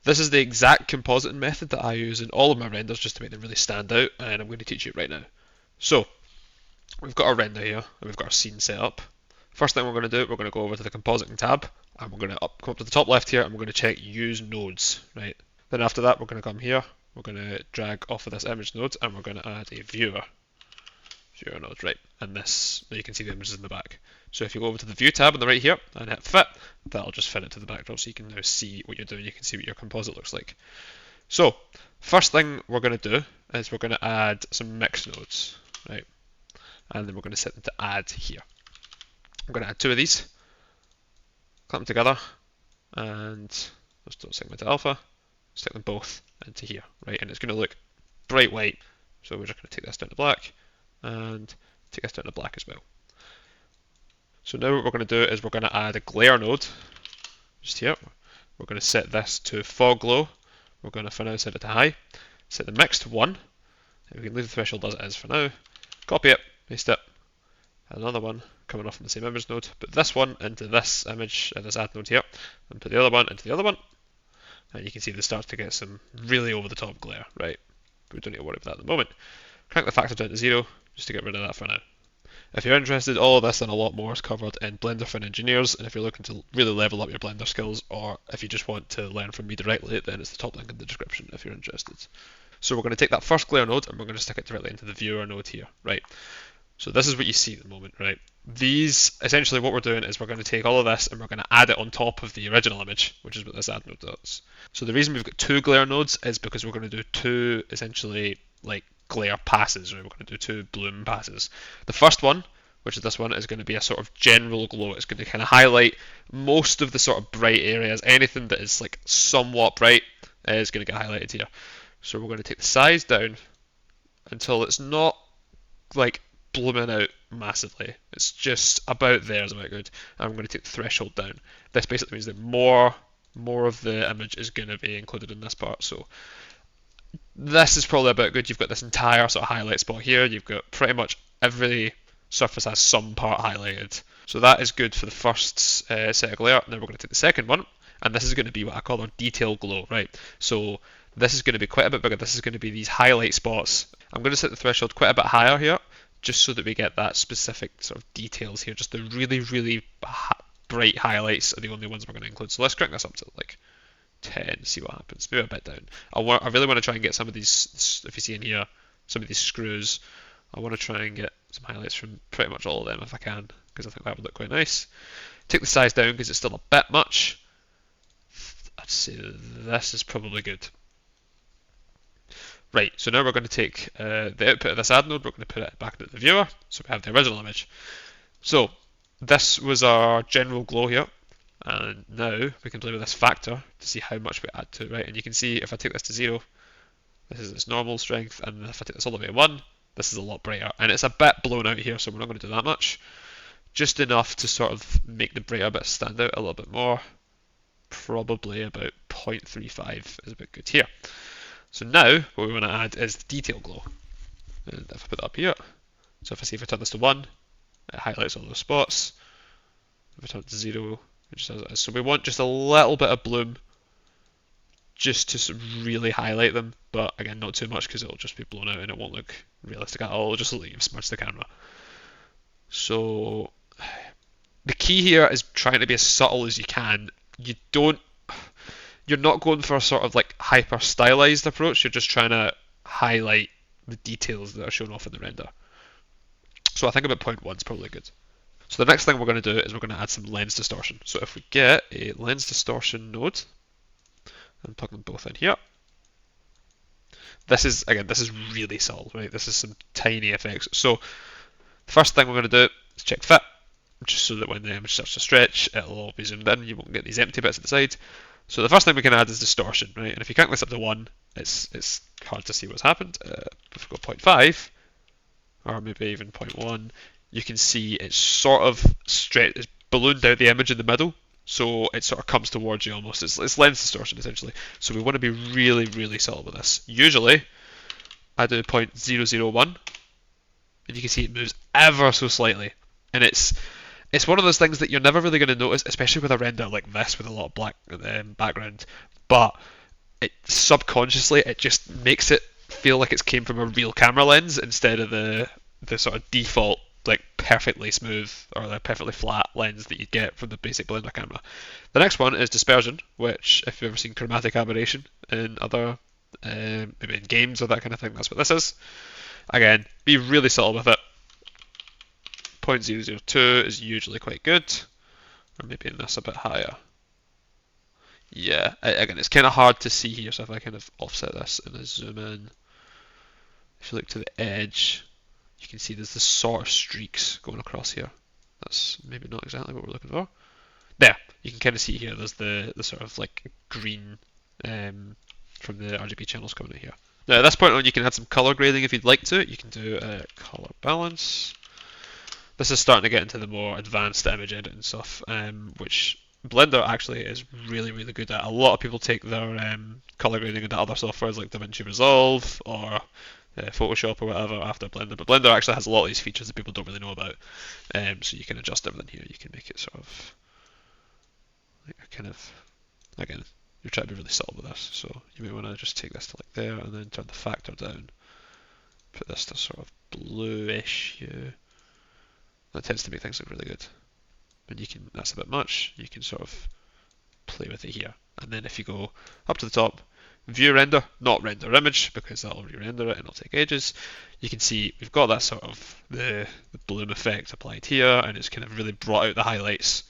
This is the exact compositing method that I use in all of my renders just to make them really stand out, and I'm going to teach you right now. So, we've got our render here, and we've got our scene set up. First thing we're going to do, we're going to go over to the Compositing tab, and we're going to come up to the top left here, and we're going to check Use Nodes, right? Then after that, we're going to come here, we're going to drag off of this image node, and we're going to add a viewer node, right? And this, you can see the images in the back. So if you go over to the View tab on the right here, and hit Fit, that'll just fit it to the backdrop, so you can now see what you're doing, you can see what your composite looks like. So, first thing we're going to do is we're going to add some mix nodes, right? And then we're going to set them to add here. I'm going to add 2 of these, click them together, and let's don't segment to alpha, stick them both into here, right? And it's going to look bright white, so we're just going to take this down to black, and take this down to black as well. So now what we're going to do is we're going to add a glare node, just here. We're going to set this to fog glow. We're going to for now set it to high. Set the mix to 1. And we can leave the threshold as it is for now. Copy it, paste it. Another one coming off from the same image node. Put this one into this image, this add node here, and put the other one into the other one. And you can see they start to get some really over the top glare, right? But we don't need to worry about that at the moment. Crank the factor down to 0, just to get rid of that for now. If you're interested, all of this and a lot more is covered in Blender for Engineers, and if you're looking to really level up your Blender skills, or if you just want to learn from me directly, then it's the top link in the description if you're interested. So we're going to take that first glare node and we're going to stick it directly into the viewer node here, right? So this is what you see at the moment, right? These, essentially what we're doing is we're going to take all of this and we're going to add it on top of the original image, which is what this add node does. So the reason we've got 2 glare nodes is because we're going to do 2 essentially like glare passes, right? We're going to do 2 bloom passes. The first one, which is this one, is going to be a sort of general glow. It's going to kind of highlight most of the sort of bright areas. Anything that is like somewhat bright is going to get highlighted here. So we're going to take the size down until it's not like blooming out massively. It's just about there is about good. And I'm going to take the threshold down. This basically means that more of the image is going to be included in this part. So this is probably about good. You've got this entire sort of highlight spot here. You've got pretty much every surface has some part highlighted. So that is good for the first set of glare. Now we're going to take the second one, and this is going to be what I call our detail glow, right? So this is going to be quite a bit bigger. This is going to be these highlight spots. I'm going to set the threshold quite a bit higher here, just so that we get that specific sort of details here. Just the really, really bright highlights are the only ones we're going to include. So let's crank this up to like 10, see what happens. Maybe a bit down. I really want to try and get some of these, if you see in here, some of these screws. I want to try and get some highlights from pretty much all of them if I can, because I think that would look quite nice. Take the size down because it's still a bit much. I'd say this is probably good. Right, so now we're going to take the output of this add node, we're going to put it back into the viewer, so we have the original image. So this was our general glow here, and now we can play with this factor to see how much we add to it, right? And you can see if I take this to 0, this is its normal strength, and if I take this all the way to 1, this is a lot brighter. And it's a bit blown out here, so we're not going to do that much. Just enough to sort of make the brighter bit stand out a little bit more. Probably about 0.35 is a bit good here. So now what we want to add is the detail glow. And if I put it up here, so if I turn this to 1, it highlights all those spots. If I turn it to 0, it just has it. So we want just a little bit of bloom just to really highlight them, but again, not too much because it'll just be blown out and it won't look realistic at all. It'll just look like you've smudged the camera. So the key here is trying to be as subtle as you can. You're not going for a sort of like hyper stylized approach. You're just trying to highlight the details that are shown off in the render. So I think about 0.1 is probably good. So the next thing we're going to do is we're going to add some lens distortion. So if we get a lens distortion node and plug them both in here, this is really subtle, right? This is some tiny effects. So the first thing we're going to do is check fit, just so that when the image starts to stretch, it'll all be zoomed in. You won't get these empty bits at the side. So the first thing we can add is distortion, right? And if you crank this up to 1, it's hard to see what's happened. If we go 0.5, or maybe even 0.1, you can see it's sort of straight, it's ballooned out the image in the middle, so it sort of comes towards you almost. It's lens distortion essentially. So we want to be really, really subtle with this. Usually, I do 0.001, and you can see it moves ever so slightly, and it's one of those things that you're never really going to notice, especially with a render like this with a lot of black background. But it subconsciously it just makes it feel like it's came from a real camera lens instead of the sort of default like perfectly smooth or the perfectly flat lens that you get from the basic Blender camera. The next one is dispersion, which if you've ever seen chromatic aberration in other maybe in games or that kind of thing, that's what this is. Again, be really subtle with it. 0.002 is usually quite good, or maybe in this a bit higher. Yeah, again, it's kind of hard to see here, so if I kind of offset this and I zoom in, if you look to the edge, you can see there's this sort of streaks going across here. That's maybe not exactly what we're looking for. There, you can kind of see here, there's the sort of like green from the RGB channels coming in here. Now at this point on, you can add some color grading if you'd like to. You can do a color balance. This is starting to get into the more advanced image editing stuff, which Blender actually is really, really good at. A lot of people take their color grading into other softwares like DaVinci Resolve or Photoshop or whatever after Blender, but Blender actually has a lot of these features that people don't really know about. So you can adjust everything here. You can make it sort of like a kind of, again, you're trying to be really subtle with this, so you may want to just take this to like there and then turn the factor down. Put this to sort of bluish hue. That tends to make things look really good. And you can, that's a bit much, you can sort of play with it here. And then if you go up to the top, view render, not render image, because that'll re-render it and it'll take ages. You can see we've got that sort of the bloom effect applied here, and it's kind of really brought out the highlights